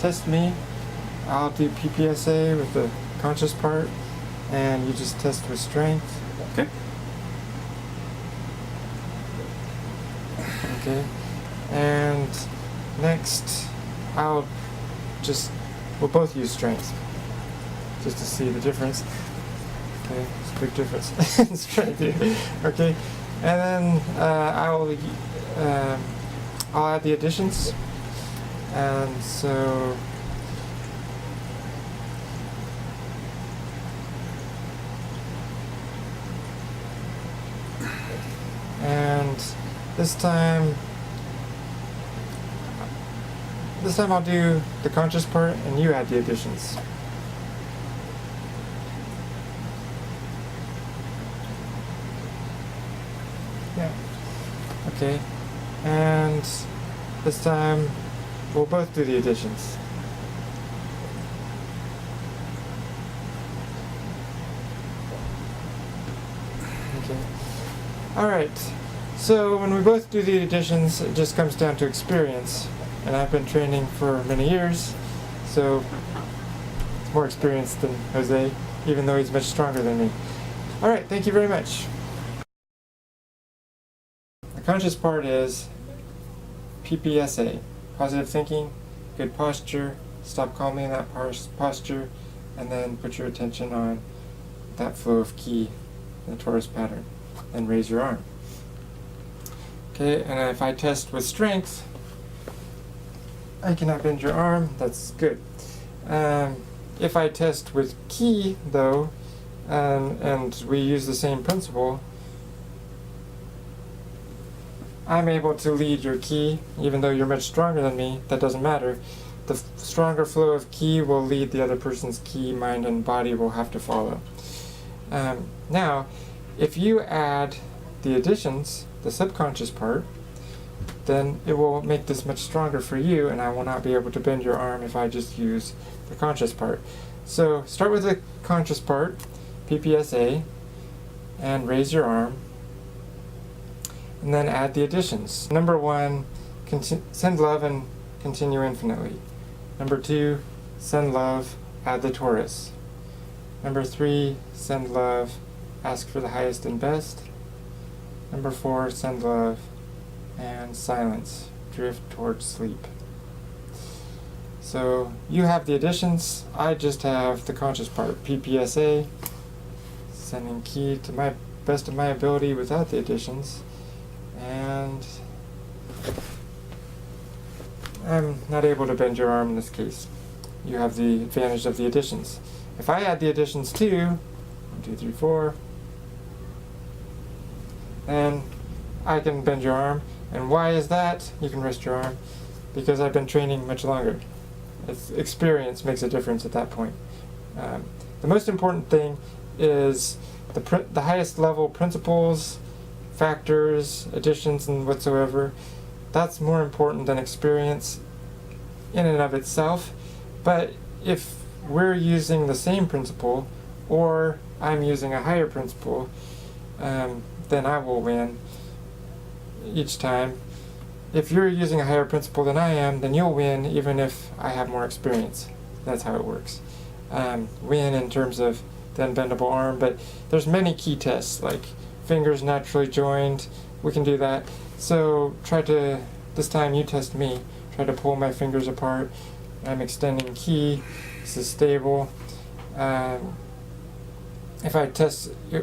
test me, I'll do PPSA with the conscious part, and you just test with strength. Okay. Okay. And next, we'll both use strength, just to see the difference. Okay, it's a big difference in strength. Okay, and then I'll add the additions, and so this time I'll do the conscious part and you add the additions. Yeah. Okay. And this time we'll both do the additions. Okay. Alright. So when we both do the additions, it just comes down to experience. And I've been training for many years, so it's more experienced than Jose, even though he's much stronger than me. Alright, thank you very much. The conscious part is PPSA, positive thinking, good posture, stop calmly in that posture, and then put your attention on that flow of ki, the torus pattern, and raise your arm. Okay, and if I test with strength, I cannot bend your arm, that's good. If I test with ki, though, and we use the same principle, I'm able to lead your ki, even though you're much stronger than me, that doesn't matter. The stronger flow of ki will lead the other person's ki, mind, and body will have to follow. Now, if you add the additions, the subconscious part, then it will make this much stronger for you, and I will not be able to bend your arm if I just use the conscious part. So start with the conscious part, PPSA, and raise your arm, and then add the additions. Number 1, send love and continue infinitely. Number 2, send love, add the torus. Number 3, send love, ask for the highest and best. Number 4, send love, and silence, drift towards sleep. So you have the additions, I just have the conscious part, PPSA, sending ki to my best of my ability without the additions, and I'm not able to bend your arm in this case. You have the advantage of the additions. If I add the additions too, 1, 2, 3, 4, then I can bend your arm. And why is that? You can rest your arm. Because I've been training much longer. Experience makes a difference at that point. The most important thing is the highest level principles, factors, additions, and whatsoever. That's more important than experience in and of itself. But if we're using the same principle, or I'm using a higher principle, then I will win each time. If you're using a higher principle than I am, then you'll win even if I have more experience. That's how it works. Win in terms of the unbendable arm, but there's many key tests, like fingers naturally joined. We can do that. So this time you test me. Try to pull my fingers apart. I'm extending ki. This is stable. If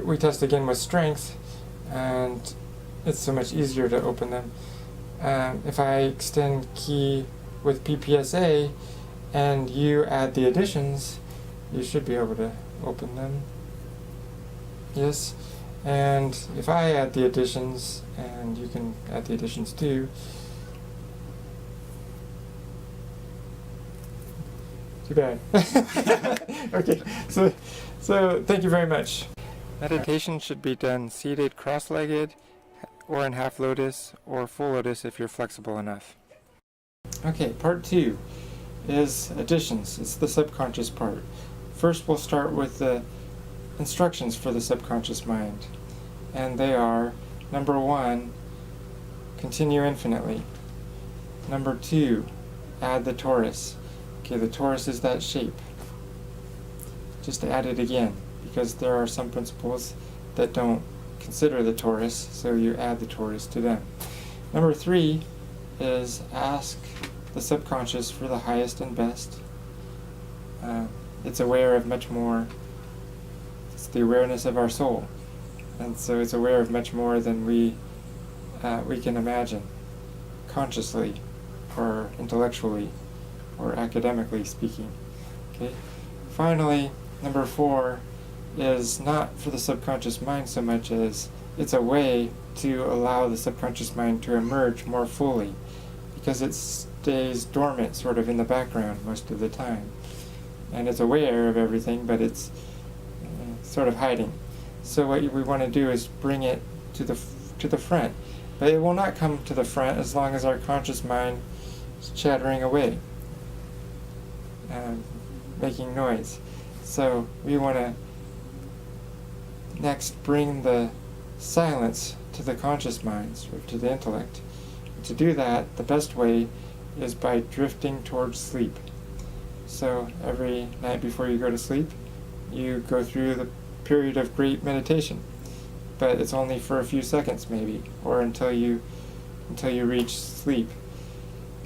we test again with strength, and it's so much easier to open them. If I extend ki with PPSA and you add the additions, you should be able to open them. Yes. And if I add the additions, and you can add the additions too. Too bad. Okay, so thank you very much. Meditation should be done seated cross-legged, or in half lotus, or full lotus if you're flexible enough. Okay, part 2 is additions. It's the subconscious part. First we'll start with the instructions for the subconscious mind. And they are, number 1, continue infinitely. Number 2, add the torus. Okay, the torus is that shape. Just add it again, because there are some principles that don't consider the torus, so you add the torus to them. Number 3 is ask the subconscious for the highest and best. It's aware of much more. It's the awareness of our soul, and so it's aware of much more than we can imagine, consciously, or intellectually, or academically speaking. Okay. Finally, number 4 is not for the subconscious mind so much as it's a way to allow the subconscious mind to emerge more fully, because it stays dormant sort of in the background most of the time. And it's aware of everything, but it's sort of hiding. So what we want to do is bring it to the front. But it will not come to the front as long as our conscious mind is chattering away, making noise. So we want to next bring the silence to the conscious minds, or to the intellect. To do that, the best way is by drifting towards sleep. So every night before you go to sleep, you go through the period of great meditation, but it's only for a few seconds maybe, or until you reach sleep.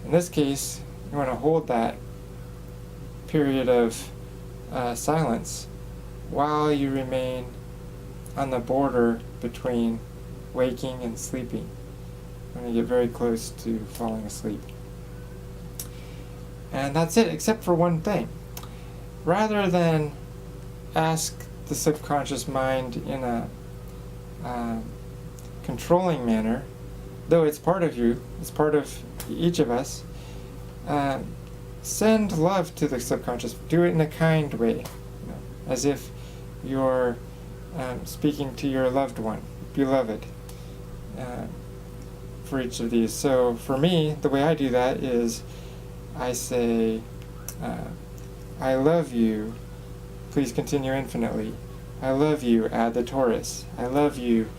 In this case, you want to hold that period of silence while you remain on the border between waking and sleeping, when you get very close to falling asleep. And that's it, except for one thing. Rather than ask the subconscious mind in a controlling manner, though it's part of you, it's part of each of us, send love to the subconscious. Do it in a kind way, as if you're speaking to your loved one, beloved, for each of these. So for me, the way I do that is I say, I love you, please continue infinitely. I love you, add the torus. I love you,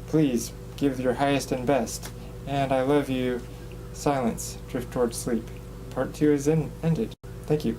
please give your highest and best. And I love you, silence, drift towards sleep. Part 2 is ended. Thank you.